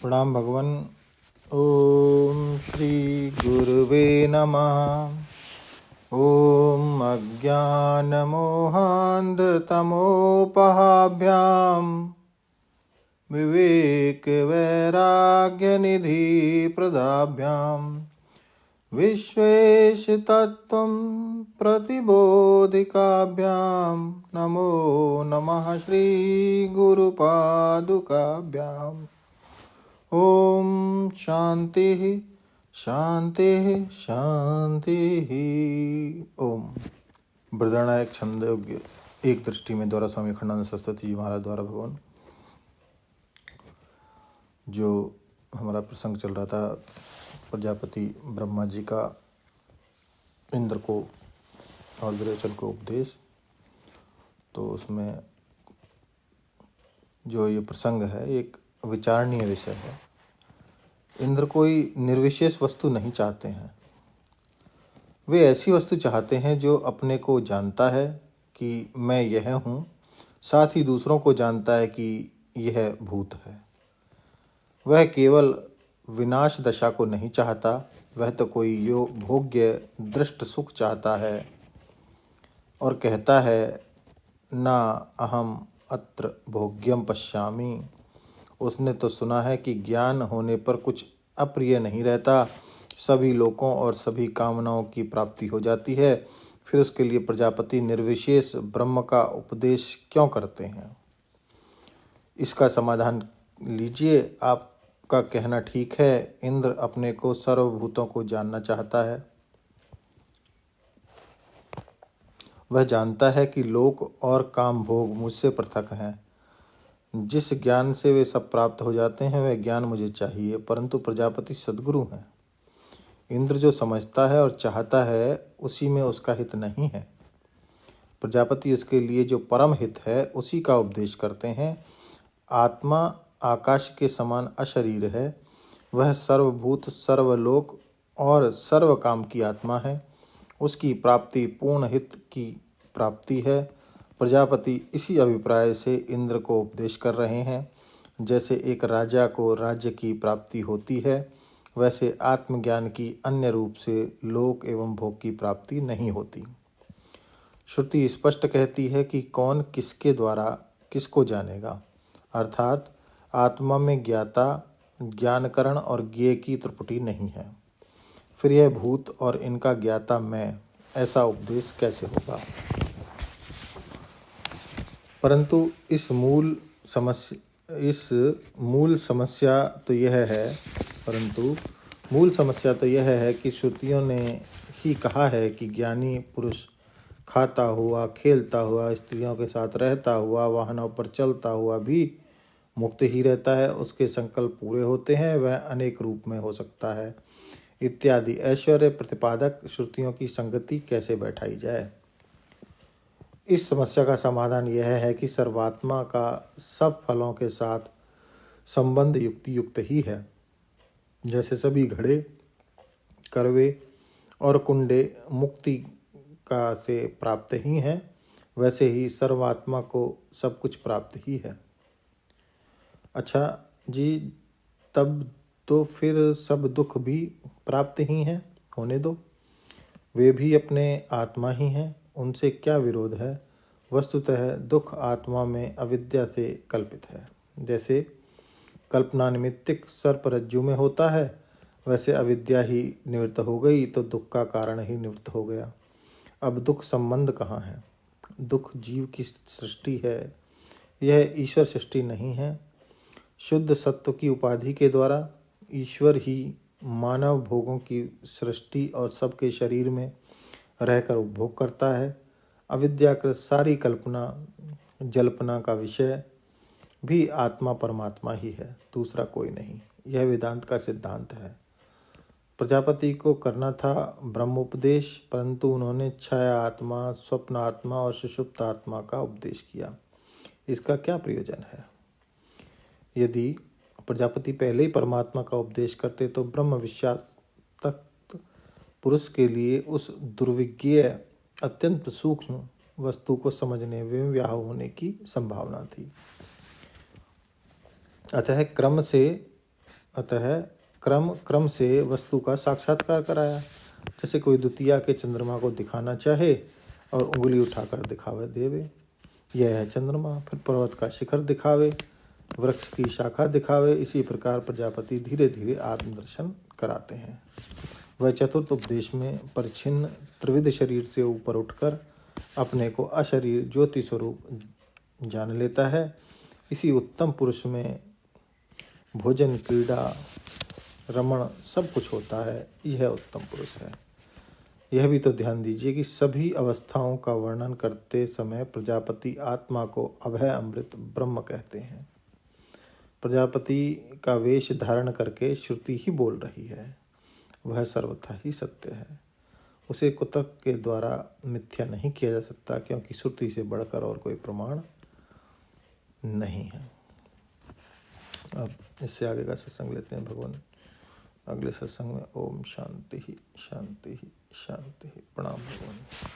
प्रणाम भगवान। ओम श्री गुरुवे नमः। ओम अज्ञानमोहान्धतमोपहाभ्याम विवेक वैराग्य निधि प्रदाभ्याम विश्वेश तत्त्वं प्रतिबोधिकाभ्याम नमो नमः श्री गुरुपादुकाभ्याम। ओम शांति शांति शांति। ओम बृहदारण्यक छंद एक दृष्टि में द्वारा स्वामी अखंडानंद सरस्वती जी महाराज द्वारा भगवान जो हमारा प्रसंग चल रहा था प्रजापति ब्रह्मा जी का इंद्र को और विरोचन को उपदेश, तो उसमें जो ये प्रसंग है एक विचारणीय विषय है। इंद्र कोई निर्विशेष वस्तु नहीं चाहते हैं, वे ऐसी वस्तु चाहते हैं जो अपने को जानता है कि मैं यह हूँ, साथ ही दूसरों को जानता है कि यह भूत है। वह केवल विनाश दशा को नहीं चाहता, वह तो कोई यो भोग्य दृष्ट सुख चाहता है और कहता है ना अहम अत्र भोग्यम पश्यामि। उसने तो सुना है कि ज्ञान होने पर कुछ अप्रिय नहीं रहता, सभी लोकों और सभी कामनाओं की प्राप्ति हो जाती है। फिर उसके लिए प्रजापति निर्विशेष ब्रह्म का उपदेश क्यों करते हैं? इसका समाधान लीजिए। आपका कहना ठीक है, इंद्र अपने को सर्वभूतों को जानना चाहता है। वह जानता है कि लोक और काम भोग मुझसे पृथक हैं। जिस ज्ञान से वे सब प्राप्त हो जाते हैं वह ज्ञान मुझे चाहिए, परंतु प्रजापति सद्गुरु हैं। इंद्र जो समझता है और चाहता है उसी में उसका हित नहीं है। प्रजापति उसके लिए जो परम हित है उसी का उपदेश करते हैं। आत्मा आकाश के समान अशरीर है, वह सर्वभूत सर्वलोक और सर्व काम की आत्मा है। उसकी प्राप्ति पूर्ण हित की प्राप्ति है। प्रजापति इसी अभिप्राय से इंद्र को उपदेश कर रहे हैं। जैसे एक राजा को राज्य की प्राप्ति होती है, वैसे आत्मज्ञान की अन्य रूप से लोक एवं भोग की प्राप्ति नहीं होती। श्रुति स्पष्ट कहती है कि कौन किसके द्वारा किसको जानेगा, अर्थात आत्मा में ज्ञाता ज्ञानकरण और ज्ञेय की त्रिपुटी नहीं है। फिर यह भूत और इनका ज्ञाता मैं, ऐसा उपदेश कैसे होगा? परंतु इस मूल समस्या तो यह है कि श्रुतियों ने ही कहा है कि ज्ञानी पुरुष खाता हुआ, खेलता हुआ, स्त्रियों के साथ रहता हुआ, वाहनों पर चलता हुआ भी मुक्त ही रहता है। उसके संकल्प पूरे होते हैं, वह अनेक रूप में हो सकता है इत्यादि ऐश्वर्य प्रतिपादक श्रुतियों की संगति कैसे बैठाई जाए? इस समस्या का समाधान यह है कि सर्वात्मा का सब फलों के साथ संबंध युक्त ही है। जैसे सभी घड़े, करवे और कुंडे मुक्ति का से प्राप्त ही हैं, वैसे ही सर्वात्मा को सब कुछ प्राप्त ही है। अच्छा जी, तब तो फिर सब दुख भी प्राप्त ही हैं, होने दो। वे भी अपने आत्मा ही हैं, उनसे क्या विरोध है? वस्तुतः दुख आत्मा में अविद्या से कल्पित है। जैसे कल्पना निमित्तिक सर्प रज्जु में होता है, वैसे अविद्या ही निवृत्त हो गई तो दुख का कारण ही निवृत्त हो गया। अब दुख संबंध कहाँ है? दुख जीव की सृष्टि है, यह ईश्वर सृष्टि नहीं है। शुद्ध सत्व की उपाधि के द्वारा ईश्वर ही मानव भोगों की सृष्टि और सबके शरीर में रहकर उपभोग करता है। अविद्याकृत सारी कल्पना जल्पना का विषय भी आत्मा परमात्मा ही है, दूसरा कोई नहीं। यह वेदांत का सिद्धांत है। प्रजापति को करना था ब्रह्मोपदेश, परंतु उन्होंने छाया आत्मा, स्वप्न आत्मा और सुषुप्त आत्मा का उपदेश किया। इसका क्या प्रयोजन है? यदि प्रजापति पहले ही परमात्मा का उपदेश करते तो ब्रह्म विश्वासक्त पुरुष के लिए उस दुर्विज्ञेय अत्यंत सूक्ष्म वस्तु को समझने में व्याह होने की संभावना थी। अतः क्रम से अतः क्रम से वस्तु का साक्षात्कार कराया। जैसे कोई द्वितीया के चंद्रमा को दिखाना चाहे और उंगली उठाकर दिखावे देवे, यह है चंद्रमा। फिर पर्वत का शिखर दिखावे, वृक्ष की शाखा दिखावे। इसी प्रकार प्रजापति धीरे धीरे आत्मदर्शन कराते हैं। वह चतुर्थ उपदेश में परिच्छिन्न त्रिविध शरीर से ऊपर उठकर अपने को अशरीर ज्योति स्वरूप जान लेता है। इसी उत्तम पुरुष में भोजन, क्रीड़ा, रमण सब कुछ होता है। यह उत्तम पुरुष है। यह भी तो ध्यान दीजिए कि सभी अवस्थाओं का वर्णन करते समय प्रजापति आत्मा को अभय अमृत ब्रह्म कहते हैं। प्रजापति का वेश धारण करके श्रुति ही बोल रही है। वह सर्वथा ही सत्य है। उसे कुतर्क के द्वारा मिथ्या नहीं किया जा सकता, क्योंकि श्रुति से बढ़कर और कोई प्रमाण नहीं है। अब इससे आगे का सत्संग लेते हैं भगवान अगले सत्संग में। ओम शांति ही शांति ही शांति ही। प्रणाम भगवान।